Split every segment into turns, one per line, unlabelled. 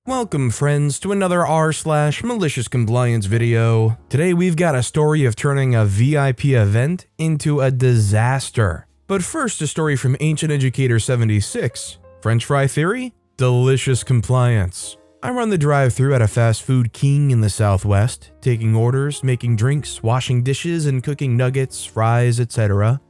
Welcome friends to another r/MaliciousCompliance video. Today we've got a story of turning a VIP event into a disaster. But first, a story from Ancient Educator 76. French fry theory? Delicious compliance. I run the drive-thru at a fast food king in the Southwest, taking orders, making drinks, washing dishes, and cooking nuggets, fries, etc.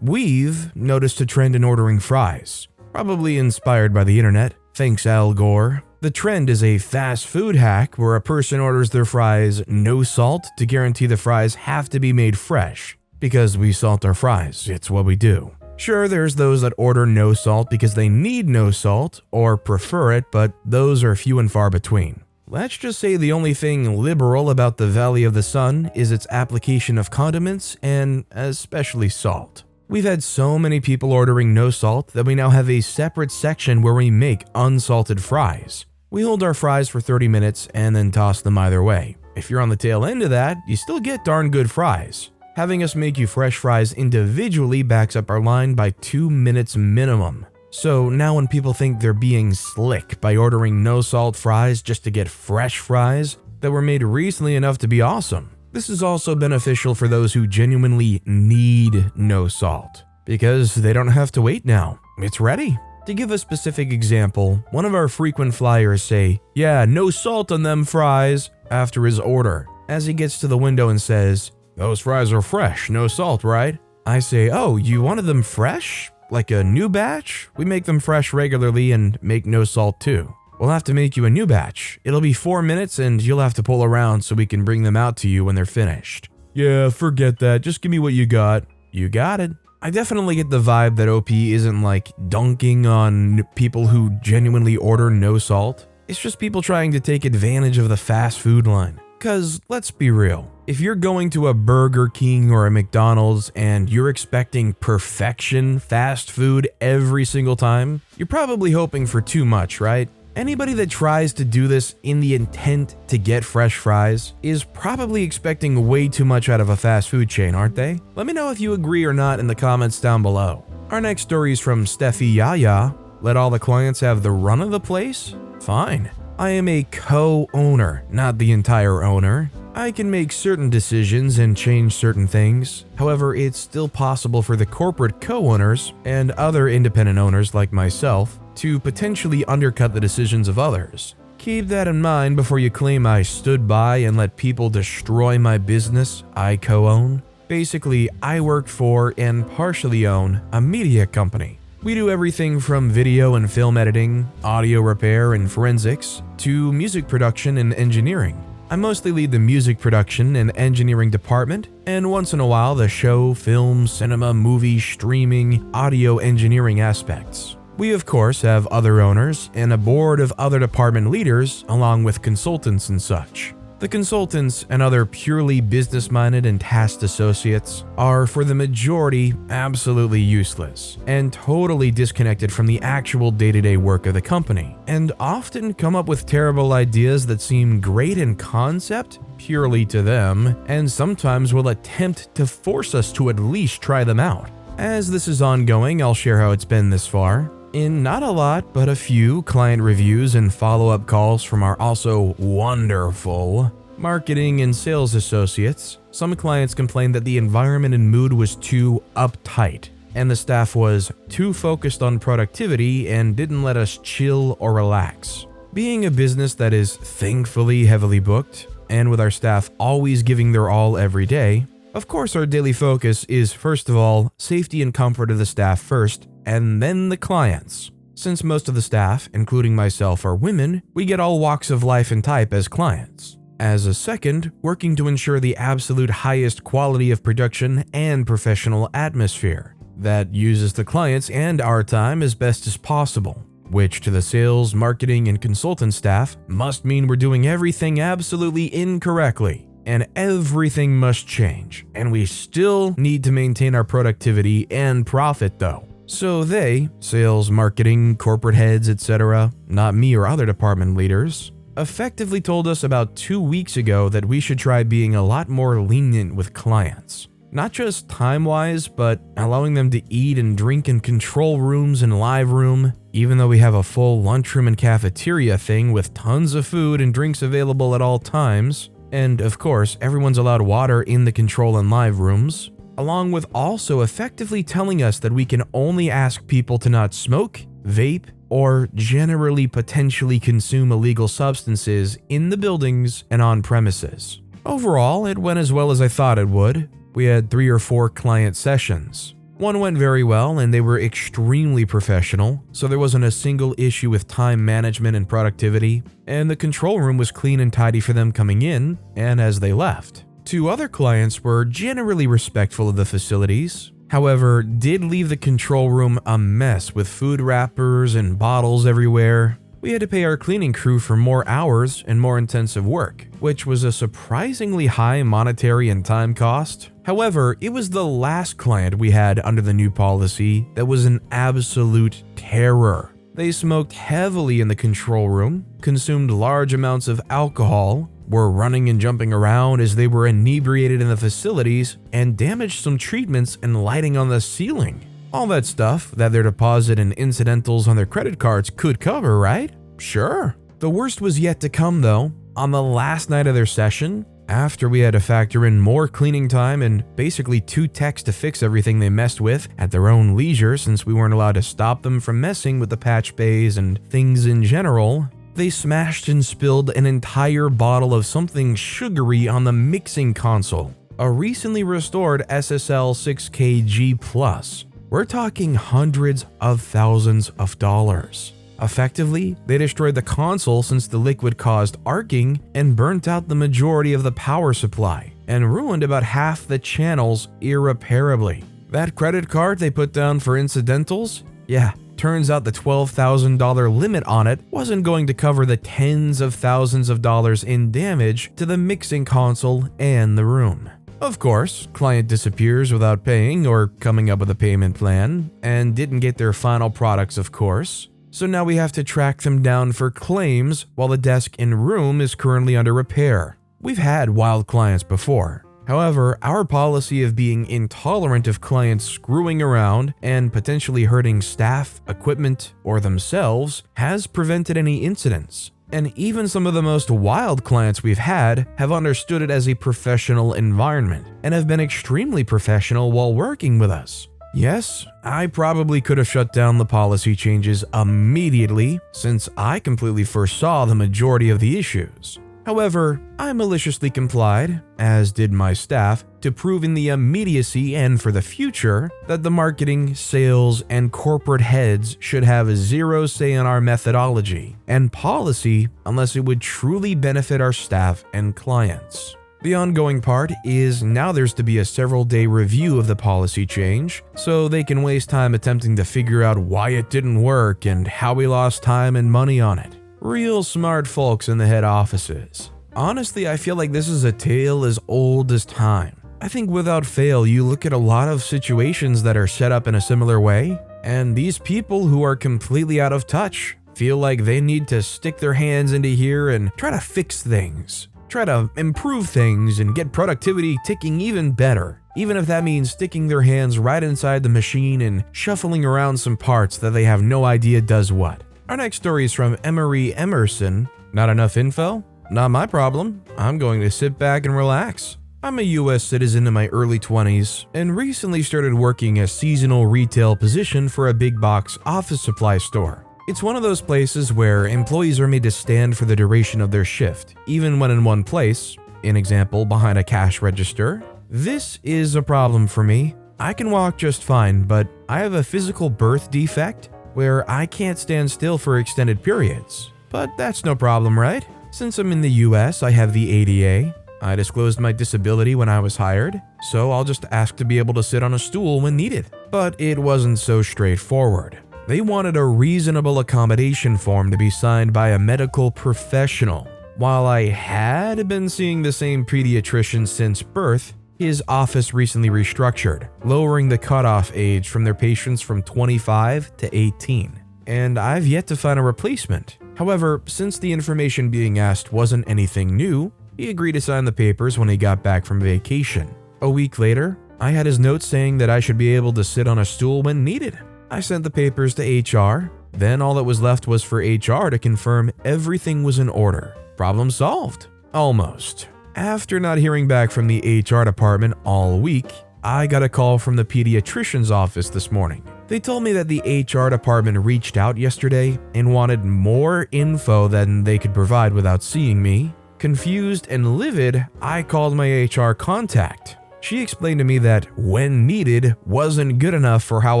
We've noticed a trend in ordering fries. Probably inspired by the internet. Thanks, Al Gore. The trend is a fast food hack where a person orders their fries no salt to guarantee the fries have to be made fresh. Because we salt our fries, it's what we do. Sure, there's those that order no salt because they need no salt or prefer it, but those are few and far between. Let's just say the only thing liberal about the Valley of the Sun is its application of condiments and especially salt. We've had so many people ordering no salt that we now have a separate section where we make unsalted fries. We hold our fries for 30 minutes and then toss them either way. If you're on the tail end of that, you still get darn good fries. Having us make you fresh fries individually backs up our line by 2 minutes minimum. So now when people think they're being slick by ordering no salt fries just to get fresh fries that were made recently enough to be awesome, this is also beneficial for those who genuinely need no salt, because they don't have to wait now. It's ready. To give a specific example, one of our frequent flyers say, "Yeah, no salt on them fries," after his order, as he gets to the window and says, "Those fries are fresh, no salt, right?" I say, "Oh, you wanted them fresh? Like a new batch? We make them fresh regularly and make no salt too." "We'll have to make you a new batch. It'll be 4 minutes and you'll have to pull around so we can bring them out to you when they're finished." "Yeah, forget that. Just give me what you got." "You got it." I definitely get the vibe that OP isn't like dunking on people who genuinely order no salt. It's just people trying to take advantage of the fast food line. Cause let's be real, if you're going to a Burger King or a McDonald's and you're expecting perfection fast food every single time, you're probably hoping for too much, right? Anybody that tries to do this in the intent to get fresh fries is probably expecting way too much out of a fast food chain, aren't they? Let me know if you agree or not in the comments down below. Our next story is from Steffi Yaya. Let all the clients have the run of the place? Fine. I am a co-owner, not the entire owner. I can make certain decisions and change certain things. However, it's still possible for the corporate co-owners and other independent owners like myself to potentially undercut the decisions of others. Keep that in mind before you claim I stood by and let people destroy my business I co-own. Basically, I work for and partially own a media company. We do everything from video and film editing, audio repair and forensics, to music production and engineering. I mostly lead the music production and engineering department, and once in a while the show, film, cinema, movie, streaming, audio engineering aspects. We of course have other owners and a board of other department leaders along with consultants and such. The consultants and other purely business-minded and tasked associates are for the majority absolutely useless and totally disconnected from the actual day-to-day work of the company, and often come up with terrible ideas that seem great in concept purely to them, and sometimes will attempt to force us to at least try them out. As this is ongoing, I'll share how it's been this far. In not a lot, but a few client reviews and follow-up calls from our also wonderful marketing and sales associates, some clients complained that the environment and mood was too uptight, and the staff was too focused on productivity and didn't let us chill or relax. Being a business that is thankfully heavily booked, and with our staff always giving their all every day, of course our daily focus is first of all safety and comfort of the staff first, and then the clients. Since most of the staff, including myself, are women, we get all walks of life and type as clients. As a second, working to ensure the absolute highest quality of production and professional atmosphere that uses the clients and our time as best as possible, which to the sales, marketing, and consultant staff must mean we're doing everything absolutely incorrectly. And everything must change, and we still need to maintain our productivity and profit though. So they, sales, marketing, corporate heads, etc., not me or other department leaders, effectively told us about 2 weeks ago that we should try being a lot more lenient with clients. Not just time-wise, but allowing them to eat and drink in control rooms and live room, even though we have a full lunchroom and cafeteria thing with tons of food and drinks available at all times. And of course, everyone's allowed water in the control and live rooms, along with also effectively telling us that we can only ask people to not smoke, vape, or generally potentially consume illegal substances in the buildings and on premises. Overall, it went as well as I thought it would. We had 3 or 4 client sessions. One went very well and they were extremely professional, so there wasn't a single issue with time management and productivity, and the control room was clean and tidy for them coming in and as they left. 2 other clients were generally respectful of the facilities, however, did leave the control room a mess with food wrappers and bottles everywhere. We had to pay our cleaning crew for more hours and more intensive work, which was a surprisingly high monetary and time cost. However, it was the last client we had under the new policy that was an absolute terror. They smoked heavily in the control room, consumed large amounts of alcohol, were running and jumping around as they were inebriated in the facilities, and damaged some treatments and lighting on the ceiling. All that stuff that their deposit and incidentals on their credit cards could cover, right? Sure. The worst was yet to come though. On the last night of their session, after we had to factor in more cleaning time and basically 2 techs to fix everything they messed with at their own leisure since we weren't allowed to stop them from messing with the patch bays and things in general, they smashed and spilled an entire bottle of something sugary on the mixing console, a recently restored SSL 6KG Plus. We're talking hundreds of thousands of dollars. Effectively, they destroyed the console since the liquid caused arcing and burnt out the majority of the power supply and ruined about half the channels irreparably. That credit card they put down for incidentals? Yeah, turns out the $12,000 limit on it wasn't going to cover the tens of thousands of dollars in damage to the mixing console and the room. Of course, client disappears without paying or coming up with a payment plan, and didn't get their final products of course. So now we have to track them down for claims while the desk in room is currently under repair. We've had wild clients before. However, our policy of being intolerant of clients screwing around and potentially hurting staff, equipment, or themselves has prevented any incidents. And even some of the most wild clients we've had have understood it as a professional environment and have been extremely professional while working with us. Yes, I probably could have shut down the policy changes immediately since I completely foresaw the majority of the issues. However, I maliciously complied, as did my staff, to prove in the immediacy and for the future that the marketing, sales, and corporate heads should have zero say in our methodology and policy unless it would truly benefit our staff and clients. The ongoing part is now there's to be a several-day review of the policy change, so they can waste time attempting to figure out why it didn't work and how we lost time and money on it. Real smart folks in the head offices. Honestly, I feel like this is a tale as old as time. I think without fail, you look at a lot of situations that are set up in a similar way, and these people who are completely out of touch feel like they need to stick their hands into here and try to fix things, try to improve things and get productivity ticking even better, even if that means sticking their hands right inside the machine and shuffling around some parts that they have no idea does what. Our next story is from Emery Emerson. Not enough info? Not my problem. I'm going to sit back and relax. I'm a US citizen in my early 20s and recently started working a seasonal retail position for a big box office supply store. It's one of those places where employees are made to stand for the duration of their shift, even when in one place, an example behind a cash register. This is a problem for me. I can walk just fine, but I have a physical birth defect where I can't stand still for extended periods. But that's no problem, right? Since I'm in the US, I have the ADA. I disclosed my disability when I was hired, so I'll just ask to be able to sit on a stool when needed. But it wasn't so straightforward. They wanted a reasonable accommodation form to be signed by a medical professional. While I had been seeing the same pediatrician since birth, his office recently restructured, lowering the cutoff age from their patients from 25 to 18. And I've yet to find a replacement. However, since the information being asked wasn't anything new, he agreed to sign the papers when he got back from vacation. A week later, I had his note saying that I should be able to sit on a stool when needed. I sent the papers to HR. Then all that was left was for HR to confirm everything was in order. Problem solved. Almost. After not hearing back from the HR department all week, I got a call from the pediatrician's office this morning. They told me that the HR department reached out yesterday and wanted more info than they could provide without seeing me. Confused and livid, I called my HR contact. She explained to me that when needed wasn't good enough for how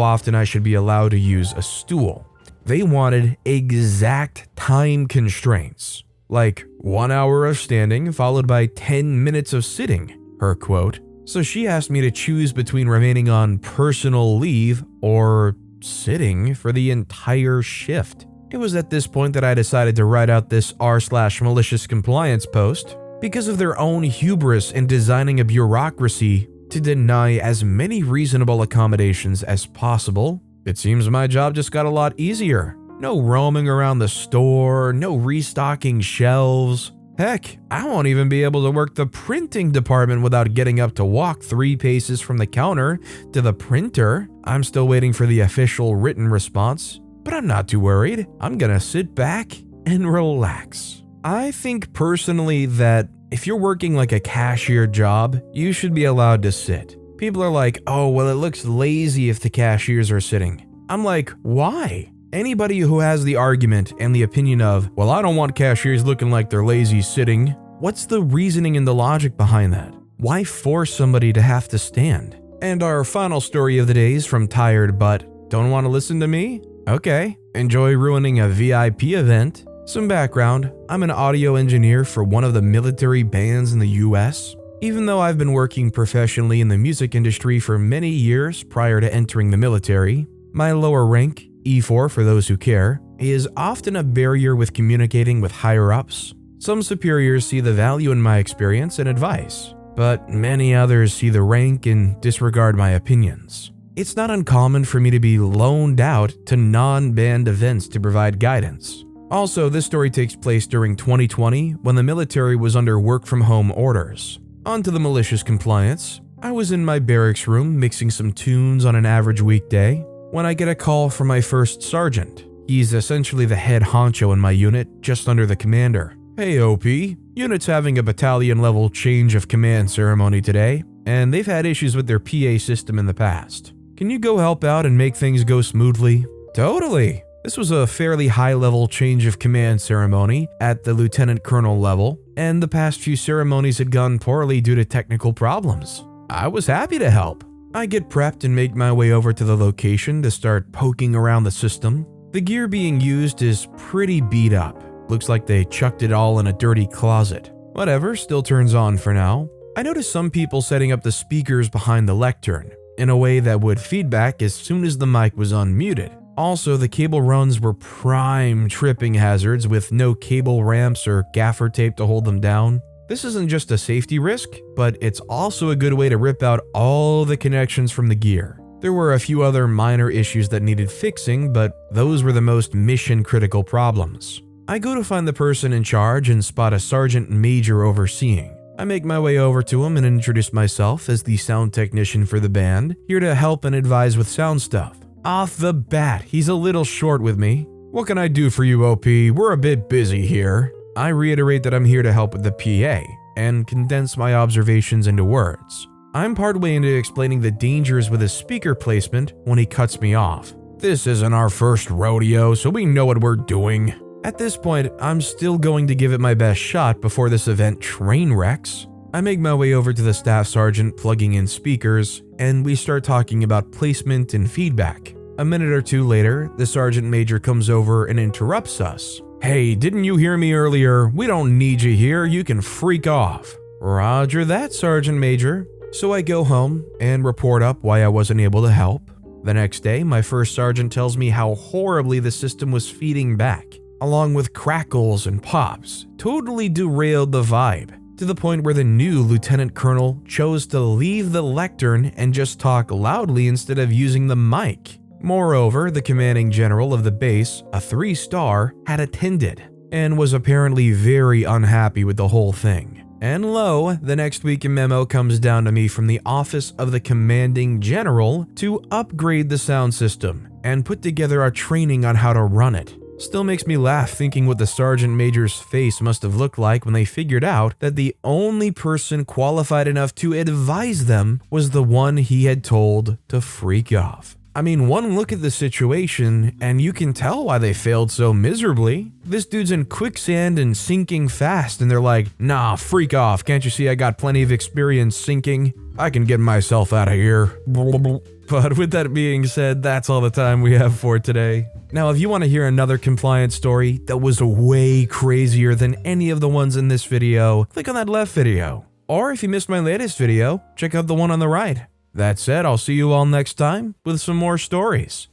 often I should be allowed to use a stool. They wanted exact time constraints, like 1 hour of standing followed by 10 minutes of sitting, her quote. So she asked me to choose between remaining on personal leave or sitting for the entire shift. It was at this point that I decided to write out this r/MaliciousCompliance post because of their own hubris in designing a bureaucracy to deny as many reasonable accommodations as possible. It seems my job just got a lot easier. No roaming around the store, no restocking shelves. Heck, I won't even be able to work the printing department without getting up to walk 3 paces from the counter to the printer. I'm still waiting for the official written response, but I'm not too worried. I'm gonna sit back and relax. I think personally that if you're working like a cashier job, you should be allowed to sit. People are like, oh, well, it looks lazy if the cashiers are sitting. I'm like, why? Anybody who has the argument and the opinion of, well, I don't want cashiers looking like they're lazy sitting, what's the reasoning and the logic behind that? Why force somebody to have to stand? And our final story of the day is from Tired But Don't Want to Listen to Me? Okay, enjoy ruining a VIP event. Some background, I'm an audio engineer for one of the military bands in the US. Even though I've been working professionally in the music industry for many years prior to entering the military, my lower rank, E4 for those who care, is often a barrier with communicating with higher-ups. Some superiors see the value in my experience and advice, but many others see the rank and disregard my opinions. It's not uncommon for me to be loaned out to non-band events to provide guidance. Also, this story takes place during 2020 when the military was under work-from-home orders. On to the malicious compliance. I was in my barracks room mixing some tunes on an average weekday when I get a call from my first sergeant. He's essentially the head honcho in my unit, just under the commander. Hey OP, unit's having a battalion level change of command ceremony today, and they've had issues with their PA system in the past. Can you go help out and make things go smoothly? Totally. This was a fairly high-level change of command ceremony at the lieutenant colonel level, and the past few ceremonies had gone poorly due to technical problems. I was happy to help. I get prepped and make my way over to the location to start poking around the system. The gear being used is pretty beat up. Looks like they chucked it all in a dirty closet. Whatever, still turns on for now. I noticed some people setting up the speakers behind the lectern in a way that would feedback as soon as the mic was unmuted. Also, the cable runs were prime tripping hazards with no cable ramps or gaffer tape to hold them down. This isn't just a safety risk, but it's also a good way to rip out all the connections from the gear. There were a few other minor issues that needed fixing, but those were the most mission-critical problems. I go to find the person in charge and spot a sergeant major overseeing. I make my way over to him and introduce myself as the sound technician for the band, here to help and advise with sound stuff. Off the bat, he's a little short with me. What can I do for you, OP? We're a bit busy here. I reiterate that I'm here to help with the PA, and condense my observations into words. I'm partway into explaining the dangers with his speaker placement when he cuts me off. This isn't our first rodeo, so we know what we're doing. At this point, I'm still going to give it my best shot before this event train wrecks. I make my way over to the staff sergeant plugging in speakers, and we start talking about placement and feedback. A minute or two later, the sergeant major comes over and interrupts us. Hey, didn't you hear me earlier? We don't need you here, you can freak off. Roger that, Sergeant Major. So I go home and report up why I wasn't able to help. The next day, my first sergeant tells me how horribly the system was feeding back, along with crackles and pops, totally derailed the vibe, to the point where the new lieutenant colonel chose to leave the lectern and just talk loudly instead of using the mic. Moreover, the commanding general of the base, a 3-star, had attended and was apparently very unhappy with the whole thing. And lo, the next week a memo comes down to me from the office of the commanding general to upgrade the sound system and put together a training on how to run it. Still makes me laugh thinking what the sergeant major's face must have looked like when they figured out that the only person qualified enough to advise them was the one he had told to freak off. I mean, one look at the situation and you can tell why they failed so miserably. This dude's in quicksand and sinking fast and they're like, nah, freak off, can't you see I got plenty of experience sinking? I can get myself out of here. But with that being said, that's all the time we have for today. Now, if you want to hear another compliance story that was way crazier than any of the ones in this video, click on that left video. Or if you missed my latest video, check out the one on the right. That said, I'll see you all next time with some more stories.